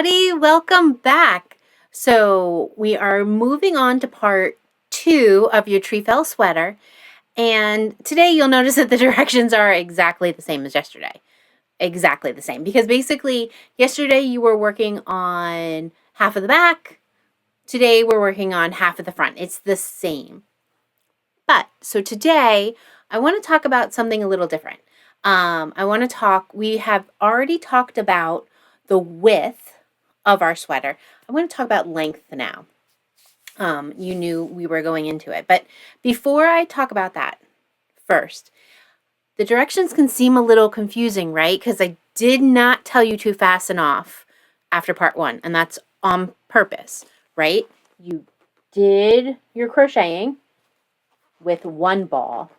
everybody. Welcome back. So we are moving on to part 2 of your Trifle Sweater. And today you'll notice that the directions are exactly the same as yesterday. Exactly the same. Because basically yesterday you were working on half of the back. Today we're working on half of the front. It's the same. But so today I want to talk about something a little different. We have already talked about the width of our sweater. I want to talk about length now. You knew we were going into it. But before I talk about that, first, the directions can seem a little confusing, right? Because I did not tell you to fasten off after part 1, and that's on purpose, right? You did your crocheting with one ball.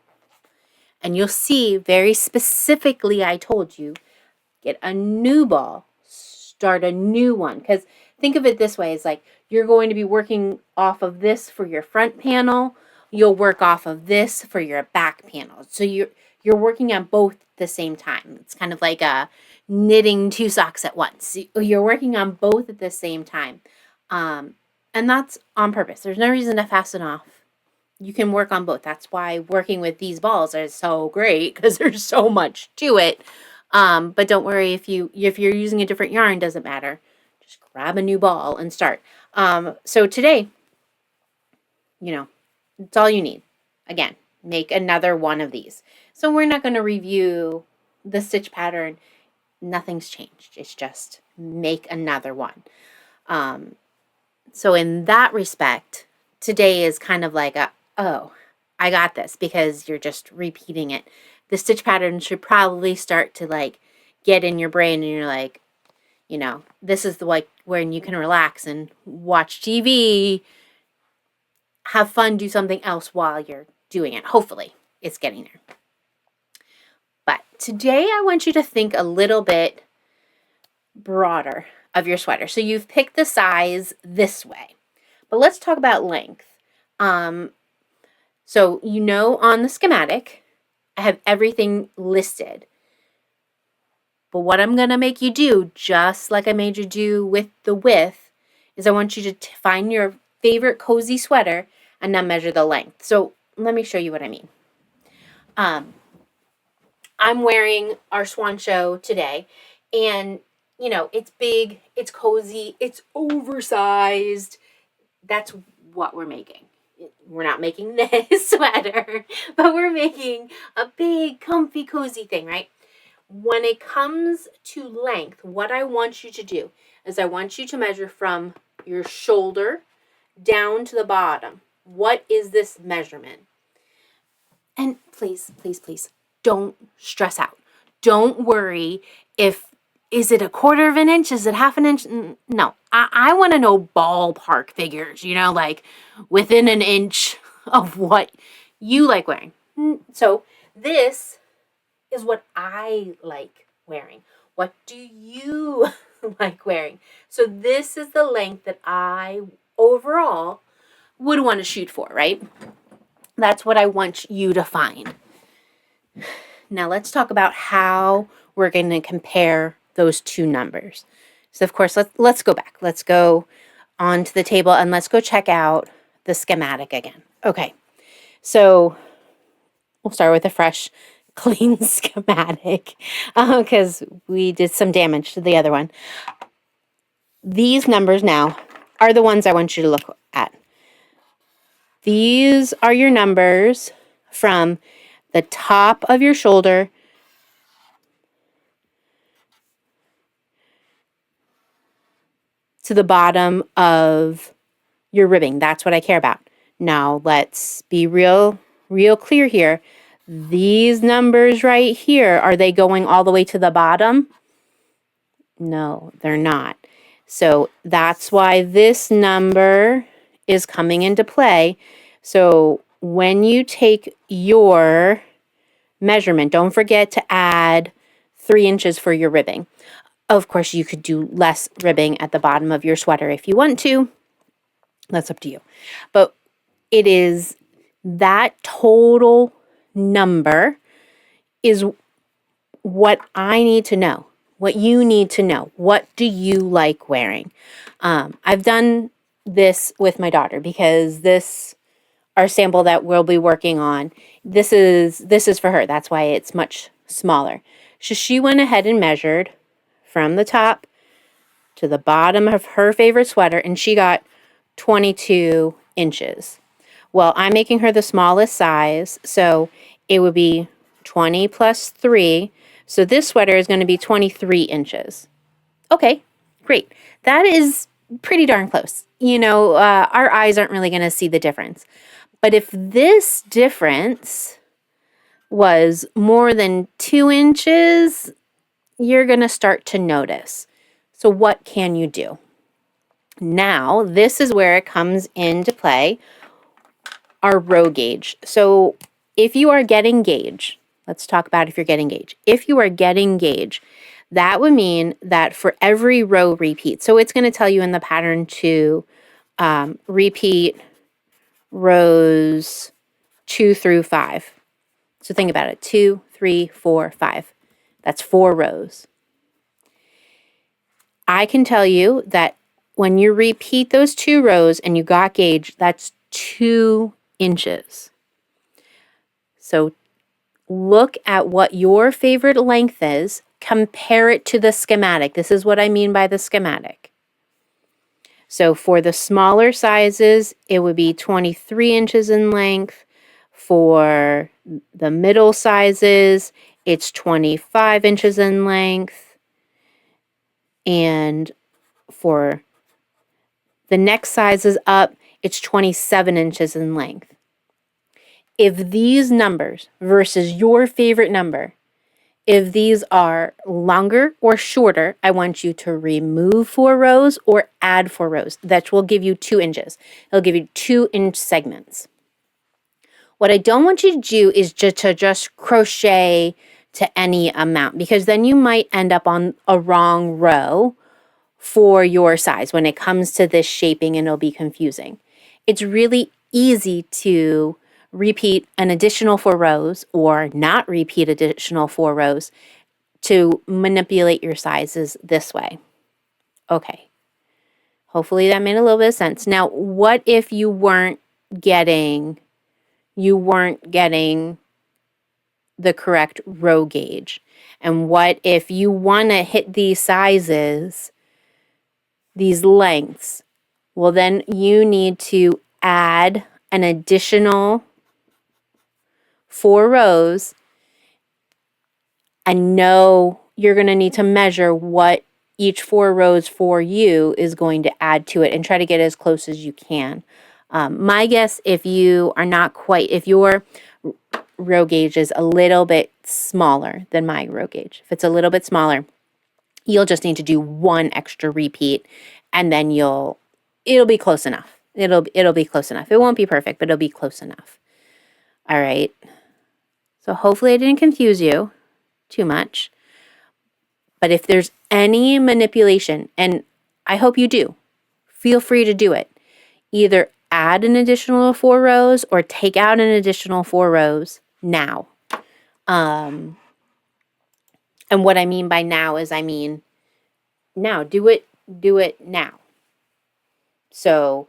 And you'll see very specifically I told you, get a new ball, start a new one. Because think of it this way, it's like you're going to be working off of this for your front panel. You'll work off of this for your back panel. So you're working on both at the same time. It's kind of like a knitting 2 socks at once. You're working on both at the same time. And that's on purpose. There's no reason to fasten off. You can work on both. That's why working with these balls is so great, because there's so much to it. But don't worry, if you're using a different yarn, doesn't matter. Just grab a new ball and start. So today, it's all you need. Again, make another one of these. So we're not going to review the stitch pattern. Nothing's changed. It's just make another one. So in that respect, today is kind of like oh, I got this, because you're just repeating it. The stitch pattern should probably start to get in your brain, and you're like, this is the when you can relax and watch TV, have fun, do something else while you're doing it. Hopefully it's getting there. But today I want you to think a little bit broader of your sweater. So you've picked the size this way, but let's talk about length. So on the schematic, I have everything listed. But what I'm going to make you do, just like I made you do with the width, is I want you to find your favorite cozy sweater and then measure the length. So let me show you what I mean. I'm wearing our Swan Show today, and it's big, it's cozy, it's oversized. That's what we're making. We're not making this sweater, but we're making a big, comfy, cozy thing, right? When it comes to length, what I want you to do is I want you to measure from your shoulder down to the bottom. What is this measurement? And please, please, please, don't stress out. Don't worry is it 1/4 of an inch? Is it 1/2 inch? No, I want to know ballpark figures, within an inch of what you like wearing. So this is what I like wearing. What do you like wearing? So this is the length that I overall would want to shoot for, right? That's what I want you to find. Now let's talk about how we're going to compare those two numbers. So of course, let's go back. Let's go onto the table and let's go check out the schematic again. Okay, so we'll start with a fresh, clean schematic because we did some damage to the other one. These numbers now are the ones I want you to look at. These are your numbers from the top of your shoulder to the bottom of your ribbing. That's what I care about. Now let's be real clear here. These numbers right here, are they going all the way to the bottom? No, they're not. So that's why this number is coming into play. So when you take your measurement, don't forget to add 3 inches for your ribbing. Of course, you could do less ribbing at the bottom of your sweater if you want to. That's up to you. But it is that total number is what I need to know what you need to know. What do you like wearing? I've done this with my daughter because this, our sample that we'll be working on, this is for her. That's why it's much smaller. So she went ahead and measured from the top to the bottom of her favorite sweater, and she got 22 inches. Well, I'm making her the smallest size, so it would be 20 plus 3. So this sweater is going to be 23 inches. Okay, great. That is pretty darn close. You know, our eyes aren't really going to see the difference. But if this difference was more than 2 inches, you're going to start to notice. So what can you do? Now, this is where it comes into play, our row gauge. So if you are getting gauge, let's talk about if you're getting gauge. If you are getting gauge, that would mean that for every row repeat, so it's going to tell you in the pattern to repeat rows 2 through 5. So think about it, 2, 3, 4, 5. That's 4 rows. I can tell you that when you repeat those 2 rows and you got gauge, that's 2 inches. So look at what your favorite length is, compare it to the schematic. This is what I mean by the schematic. So for the smaller sizes, it would be 23 inches in length. For the middle sizes, it's 25 inches in length. And for the next sizes up, it's 27 inches in length. If these numbers versus your favorite number, if these are longer or shorter, I want you to remove 4 rows or add 4 rows. That will give you 2 inches. It'll give you 2-inch segments. What I don't want you to do is just crochet to any amount, because then you might end up on a wrong row for your size when it comes to this shaping, and it'll be confusing. It's really easy to repeat an additional 4 rows or not repeat additional 4 rows to manipulate your sizes this way. Okay. Hopefully that made a little bit of sense. Now, what if you weren't getting the correct row gauge? And what if you want to hit these sizes, these lengths? Well, then you need to add an additional 4 rows, and know you're going to need to measure what each 4 rows for you is going to add to it, and try to get as close as you can. My guess, if you are not quite, if your row gauge is a little bit smaller than my row gauge, if it's a little bit smaller, you'll just need to do 1 extra repeat, and then it'll be close enough. It'll be close enough. It won't be perfect, but it'll be close enough. All right. So hopefully I didn't confuse you too much. But if there's any manipulation, and I hope you do, feel free to do it. Either add an additional 4 rows or take out an additional 4 rows now. And what I mean by now is, I mean now. Do it now. So,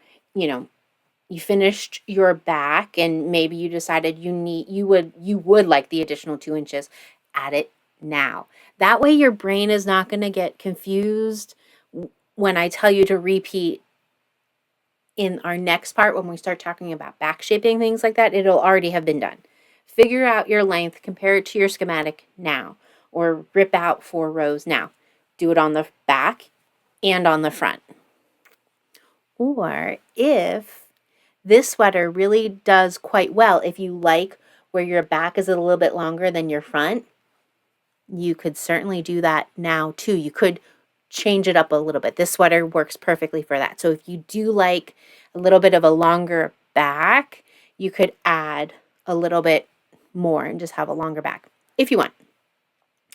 you finished your back, and maybe you decided you would like the additional 2 inches. Add it now. That way your brain is not going to get confused when I tell you to repeat in our next part. When we start talking about back shaping, things like that, it'll already have been done. Figure out your length, compare it to your schematic now, or rip out 4 rows now. Do it on the back and on the front. Or if this sweater really does quite well, if you like where your back is a little bit longer than your front, you could certainly do that now too. You could change it up a little bit. This sweater works perfectly for that. So if you do like a little bit of a longer back, you could add a little bit more and just have a longer back if you want.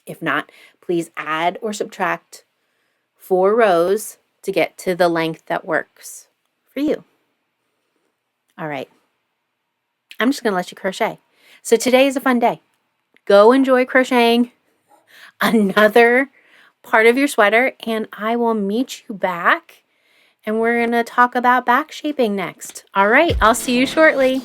If not, please add or subtract 4 rows to get to the length that works for you. All right. I'm just going to let you crochet. So today is a fun day. Go enjoy crocheting another part of your sweater, and I will meet you back, and we're going to talk about back shaping next. All right, I'll see you shortly.